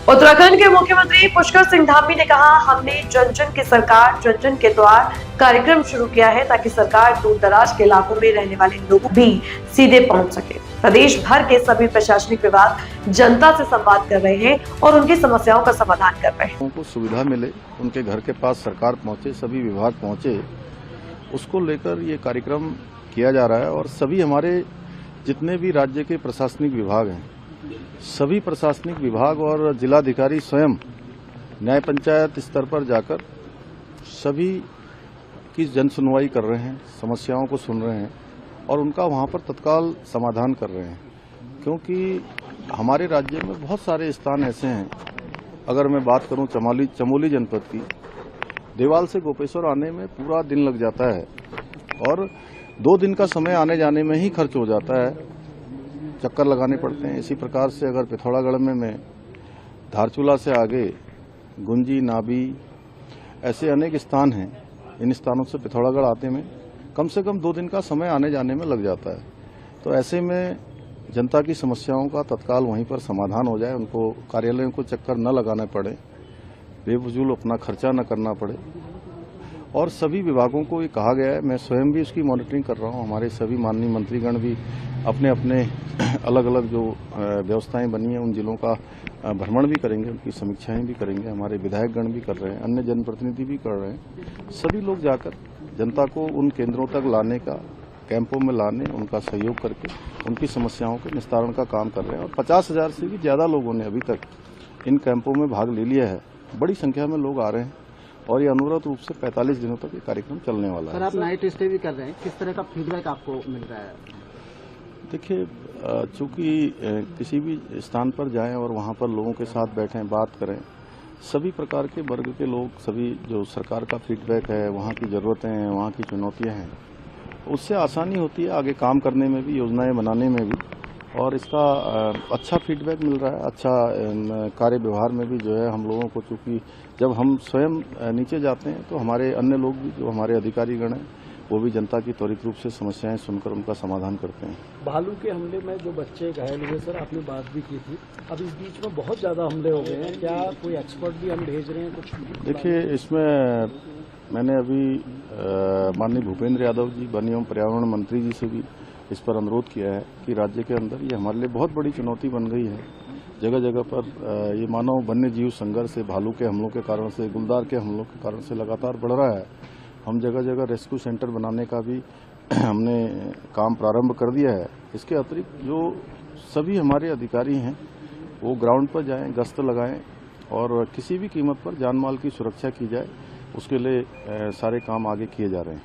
उत्तराखंड के मुख्यमंत्री पुष्कर सिंह धामी ने कहा, हमने जन जन की सरकार जन जन के द्वार कार्यक्रम शुरू किया है ताकि सरकार दूर दराज के इलाकों में रहने वाले लोग भी सीधे पहुंच सके। प्रदेश भर के सभी प्रशासनिक विभाग जनता से संवाद कर रहे हैं और उनकी समस्याओं का समाधान कर रहे हैं। उनको सुविधा मिले, उनके घर के पास सरकार पहुंचे, सभी विभाग पहुंचे, उसको लेकर ये कार्यक्रम किया जा रहा है। और सभी हमारे जितने भी राज्य के प्रशासनिक विभाग हैं, सभी प्रशासनिक विभाग और जिलाधिकारी स्वयं न्याय पंचायत स्तर पर जाकर सभी की जन सुनवाई कर रहे हैं, समस्याओं को सुन रहे हैं और उनका वहां पर तत्काल समाधान कर रहे हैं। क्योंकि हमारे राज्य में बहुत सारे स्थान ऐसे हैं, अगर मैं बात करूं चमोली जनपद की, देवाल से गोपेश्वर आने में पूरा दिन लग जाता है और 2 दिन का समय आने जाने में ही खर्च हो जाता है, चक्कर लगाने पड़ते हैं। इसी प्रकार से अगर पिथौरागढ़ में मैं धारचूला से आगे गुंजी, नाबी, ऐसे अनेक स्थान हैं, इन स्थानों से पिथौरागढ़ आते में कम से कम 2 दिन का समय आने जाने में लग जाता है। तो ऐसे में जनता की समस्याओं का तत्काल वहीं पर समाधान हो जाए, उनको कार्यालयों को चक्कर न लगाना पड़े, बेफजूल अपना खर्चा न करना पड़े। और सभी विभागों को ये कहा गया है, मैं स्वयं भी उसकी मॉनिटरिंग कर रहा हूँ, हमारे सभी माननीय मंत्रीगण भी अपने अपने अलग अलग जो व्यवस्थाएं बनी हैं उन जिलों का भ्रमण भी करेंगे, उनकी समीक्षाएं भी करेंगे, हमारे विधायकगण भी कर रहे हैं, अन्य जनप्रतिनिधि भी कर रहे हैं। सभी लोग जाकर जनता को उन केंद्रों तक लाने का, कैंपों में लाने, उनका सहयोग करके उनकी समस्याओं के निस्तारण का काम कर रहे हैं। और 50,000 से भी ज्यादा लोगों ने अभी तक इन कैंपों में भाग ले लिया है, बड़ी संख्या में लोग आ रहे हैं और ये अनुरत रूप से 45 दिनों तक ये कार्यक्रम चलने वाला है। सर, आप नाइट स्टे भी कर रहे हैं, किस तरह का फीडबैक आपको मिल रहा है? देखिए, चूंकि किसी भी स्थान पर जाएं और वहां पर लोगों के साथ बैठें, बात करें, सभी प्रकार के वर्ग के लोग, सभी जो सरकार का फीडबैक है, वहां की जरूरतें हैं, वहां की चुनौतियां हैं, उससे आसानी होती है आगे काम करने में भी, योजनाएं बनाने में भी। और इसका अच्छा फीडबैक मिल रहा है, अच्छा कार्य व्यवहार में भी जो है हम लोगों को, चूंकि जब हम स्वयं नीचे जाते हैं तो हमारे अन्य लोग भी, जो हमारे अधिकारीगण हैं, वो भी जनता की त्वरित रूप से समस्याएं सुनकर उनका समाधान करते हैं। भालू के हमले में जो बच्चे घायल हुए, सर आपने बात भी की थी, अब इस बीच में बहुत ज्यादा हमले हो गए हैं, क्या कोई एक्सपर्ट भी हम भेज रहे हैं कुछ? देखिए, इसमें मैंने अभी माननीय भूपेंद्र यादव जी, वन एवं पर्यावरण मंत्री जी से भी इस पर अनुरोध किया है कि राज्य के अंदर ये हमारे लिए बहुत बड़ी चुनौती बन गई है। जगह जगह पर ये मानव वन्य जीव संघर्ष से, भालू के हमलों के कारण से, गुलदार के हमलों के कारण से लगातार बढ़ रहा है। हम जगह जगह रेस्क्यू सेंटर बनाने का भी हमने काम प्रारंभ कर दिया है। इसके अतिरिक्त जो सभी हमारे अधिकारी हैं वो ग्राउंड पर जाएं, गश्त लगाएं और किसी भी कीमत पर जान माल की सुरक्षा की जाए, उसके लिए सारे काम आगे किए जा रहे हैं।